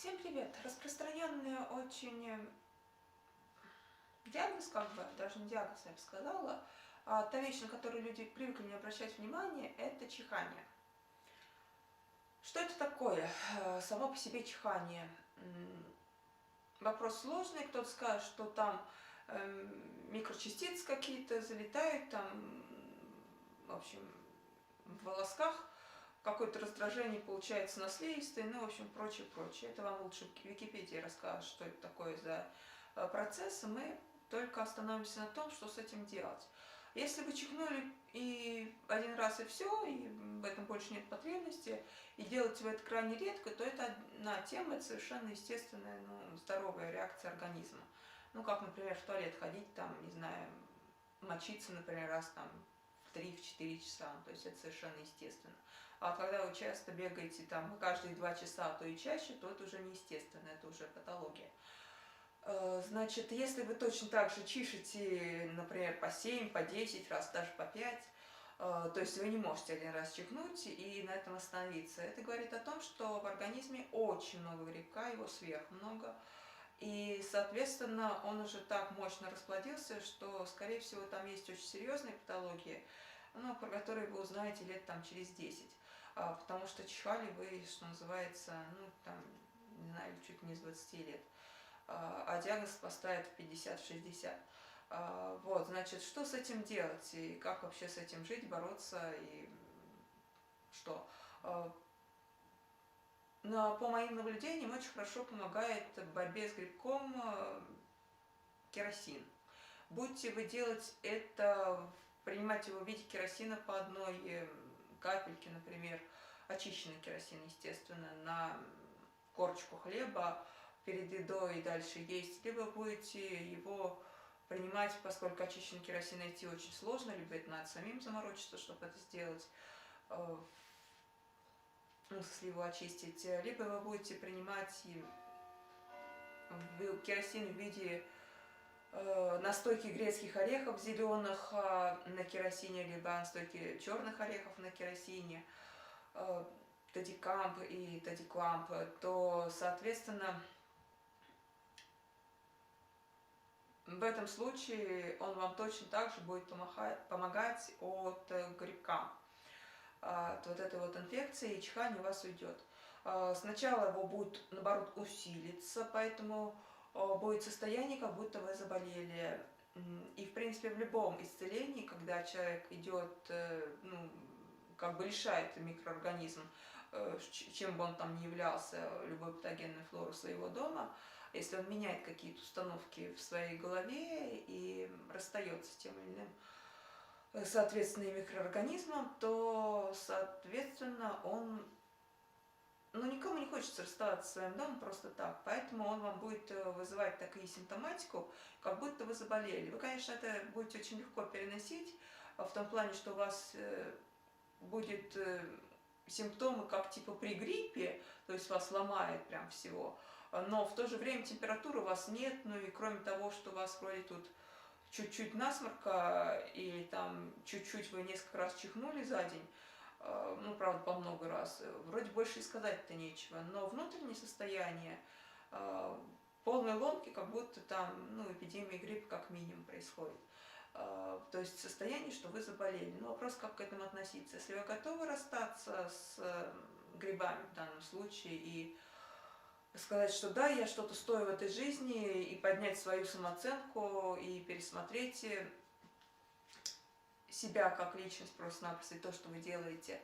Всем привет! Распространенный очень диагноз, даже не диагноз, я бы сказала, та вещь, на которую люди привыкли не обращать внимания, это чихание. Что это такое? Само по себе чихание. Вопрос сложный, кто-то скажет, что там микрочастицы какие-то залетают, там, в общем, в волосках какое-то раздражение получается наследственное, ну, в общем, прочее, прочее. Это вам лучше в Википедии расскажет, что это такое за процесс, мы только остановимся на том, что с этим делать. Если вы чихнули и один раз и все, и в этом больше нет потребности, и делаете вы это крайне редко, то это одна тема, это совершенно естественная, ну, здоровая реакция организма. Ну, как, например, в туалет ходить, там, не знаю, мочиться, например, раз там в 3-4 часа, то есть это совершенно естественно. А когда вы часто бегаете там каждые 2 часа, а то и чаще, то это уже неестественно, это уже патология. Значит, если вы точно так же чишете, например, по 7, по 10 раз, даже по 5, то есть вы не можете один раз чихнуть и на этом остановиться. Это говорит о том, что в организме очень много грибка, его сверх много. И, соответственно, он уже так мощно расплодился, что, скорее всего, там есть очень серьезные патологии, ну, про которые вы узнаете лет там через 10. Потому что чихали вы, что называется, ну, там, не знаю, чуть не с 20 лет. А диагноз поставят в 50-60. Вот, значит, что с этим делать, и как вообще с этим жить, бороться, и что? Но по моим наблюдениям очень хорошо помогает в борьбе с грибком керосин. Будете вы делать это, принимать его в виде керосина по одной капельке, например, очищенный керосин, естественно, на корочку хлеба перед едой и дальше есть, либо будете его принимать, поскольку очищенный керосин найти очень сложно, либо это надо самим заморочиться, чтобы это сделать, ну, если его очистить, либо вы будете принимать керосин в виде настойки грецких орехов зеленых на керосине, либо настойки черных орехов на керосине, тадикамп и тадикламп, то, соответственно, в этом случае он вам точно так же будет помогать от грибка, от вот этой вот инфекции, и чихание у вас уйдет. Сначала его будет, наоборот, усилиться, поэтому будет состояние, как будто вы заболели. И, в принципе, в любом исцелении, когда человек идет, ну, как бы решает микроорганизм, чем бы он там ни являлся, любой патогенной флоры своего дома, если он меняет какие-то установки в своей голове и расстается с тем или иным, соответственно, микроорганизмом, то, соответственно, он, ну, никому не хочется расставаться со своим домом просто так, поэтому он вам будет вызывать такую симптоматику, как будто вы заболели. Вы, конечно, это будете очень легко переносить, в том плане, что у вас будет симптомы, как типа при гриппе, то есть вас ломает прям всего, но в то же время температуры у вас нет, ну и кроме того, что у вас вроде тут чуть-чуть насморка или там чуть-чуть вы несколько раз чихнули за день, ну, правда, по много раз, вроде больше и сказать-то нечего, но внутреннее состояние полной ломки, как будто там, ну, эпидемия гриппа как минимум происходит. То есть состояние, что вы заболели. Но вопрос, как к этому относиться. Если вы готовы расстаться с грибами в данном случае и сказать, что да, я что-то стою в этой жизни, и поднять свою самооценку, и пересмотреть себя как личность просто-напросто, и то, что вы делаете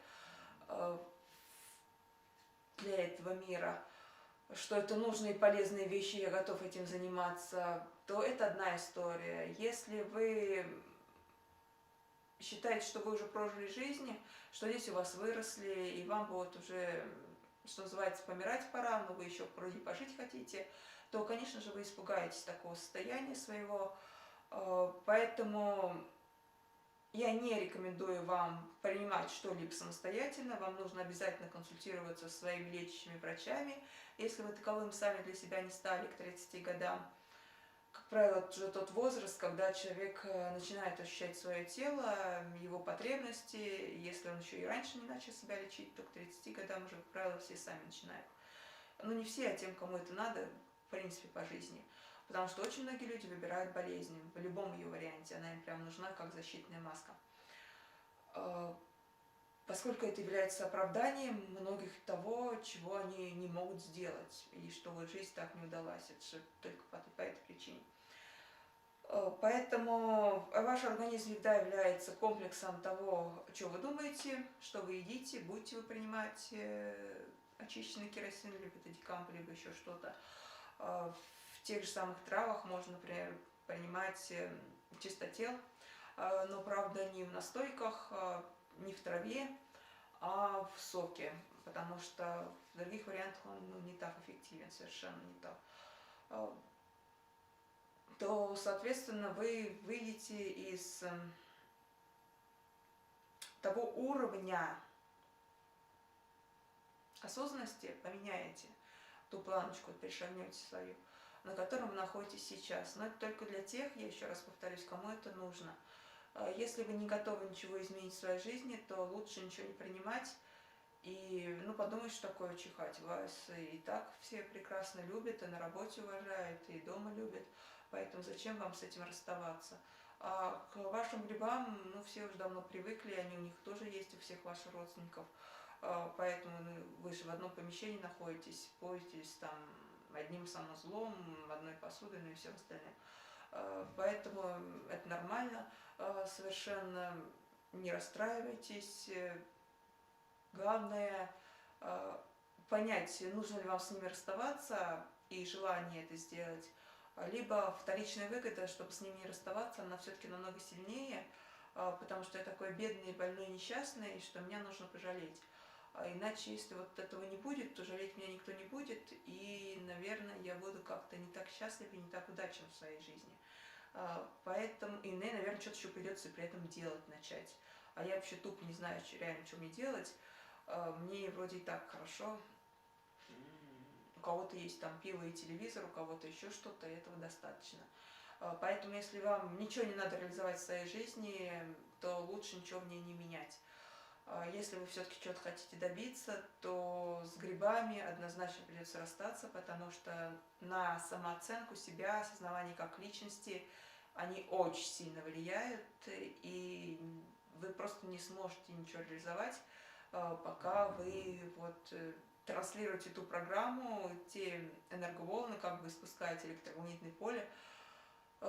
для этого мира, что это нужные и полезные вещи, я готов этим заниматься, то это одна история. Если вы считаете, что вы уже прожили жизнь, что здесь у вас выросли, и вам вот уже, что называется, помирать пора, но вы еще вроде пожить хотите, то, конечно же, вы испугаетесь такого состояния своего. Поэтому я не рекомендую вам принимать что-либо самостоятельно, вам нужно обязательно консультироваться со своими лечащими врачами, если вы таковым сами для себя не стали к 30 годам. Как правило, это уже тот возраст, когда человек начинает ощущать свое тело, его потребности. Если он еще и раньше не начал себя лечить, то к 30 годам уже, как правило, все сами начинают Ну, не все, а тем, кому это надо, в принципе, по жизни. Потому что очень многие люди выбирают болезнь в любом ее варианте. Она им прям нужна как защитная маска. Поскольку это является оправданием многих того, чего они не могут сделать, и что вот жизнь так не удалась, это же только по этой причине. Поэтому ваш организм всегда является комплексом того, что вы думаете, что вы едите, будете вы принимать очищенный керосин, либо это дикамп, либо еще что-то. В тех же самых травах можно, например, принимать чистотел, но, правда, не в настойках, не в траве, а в соке, потому что в других вариантах он не так эффективен, совершенно не так. То, соответственно, вы выйдете из того уровня осознанности, поменяете ту планочку, перешагнете свою, на котором вы находитесь сейчас. Но это только для тех, я еще раз повторюсь, кому это нужно. Если вы не готовы ничего изменить в своей жизни, то лучше ничего не принимать и, подумать, что такое чихать. Вас и так все прекрасно любят, и на работе уважают, и дома любят, поэтому зачем вам с этим расставаться? А к вашим грибам, все уже давно привыкли, они у них тоже есть, у всех ваших родственников, поэтому вы же в одном помещении находитесь, пользуетесь там одним санузлом, одной посудой, и всем остальным. Поэтому это нормально, совершенно не расстраивайтесь. Главное понять, нужно ли вам с ними расставаться и желание это сделать, либо вторичная выгода, чтобы с ними не расставаться, она все-таки намного сильнее, потому что я такой бедный, больной, несчастный, что меня нужно пожалеть. Иначе, если вот этого не будет, то жалеть меня никто не будет, и, наверное, я буду как-то не так счастлив и не так удачен в своей жизни. Поэтому, и мне, наверное, что-то еще придется при этом делать начать. А я вообще тупо не знаю, реально, что мне делать. Мне вроде и так хорошо. У кого-то есть там пиво и телевизор, у кого-то еще что-то, и этого достаточно. Поэтому, если вам ничего не надо реализовать в своей жизни, то лучше ничего в ней не менять. Если вы все-таки чего-то хотите добиться, то с грибами однозначно придется расстаться, потому что на самооценку себя, осознавание как личности, они очень сильно влияют, и вы просто не сможете ничего реализовать, пока вы транслируете ту программу, те энерговолны, как бы испускаете электромагнитное поле,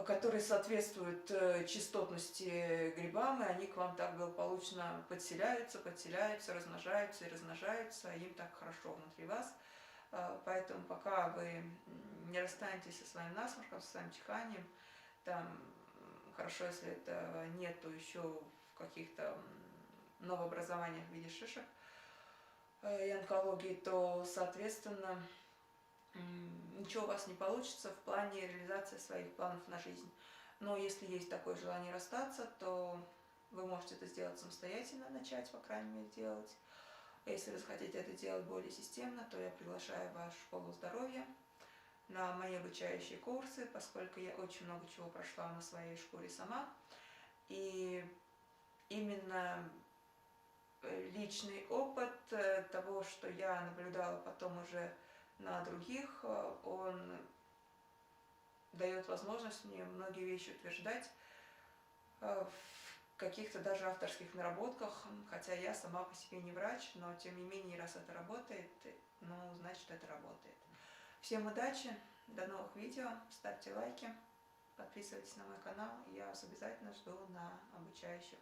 которые соответствуют частотности грибам, и они к вам так благополучно подселяются, размножаются и размножаются, им так хорошо внутри вас. Поэтому пока вы не расстанетесь со своим насморком, со своим чиханием, там, хорошо, если это нету еще в каких-то новообразованиях в виде шишек и онкологии, то, соответственно, ничего у вас не получится в плане реализации своих планов на жизнь. Но если есть такое желание расстаться, то вы можете это сделать самостоятельно, начать, по крайней мере, делать. Если вы захотите это делать более системно, то я приглашаю вас в школу здоровья на мои обучающие курсы, поскольку я очень много чего прошла на своей шкуре сама. И именно личный опыт того, что я наблюдала потом уже на других, он дает возможность мне многие вещи утверждать в каких-то даже авторских наработках, хотя я сама по себе не врач, но тем не менее, раз это работает, значит это работает. Всем удачи, до новых видео, ставьте лайки, подписывайтесь на мой канал, я вас обязательно жду на обучающих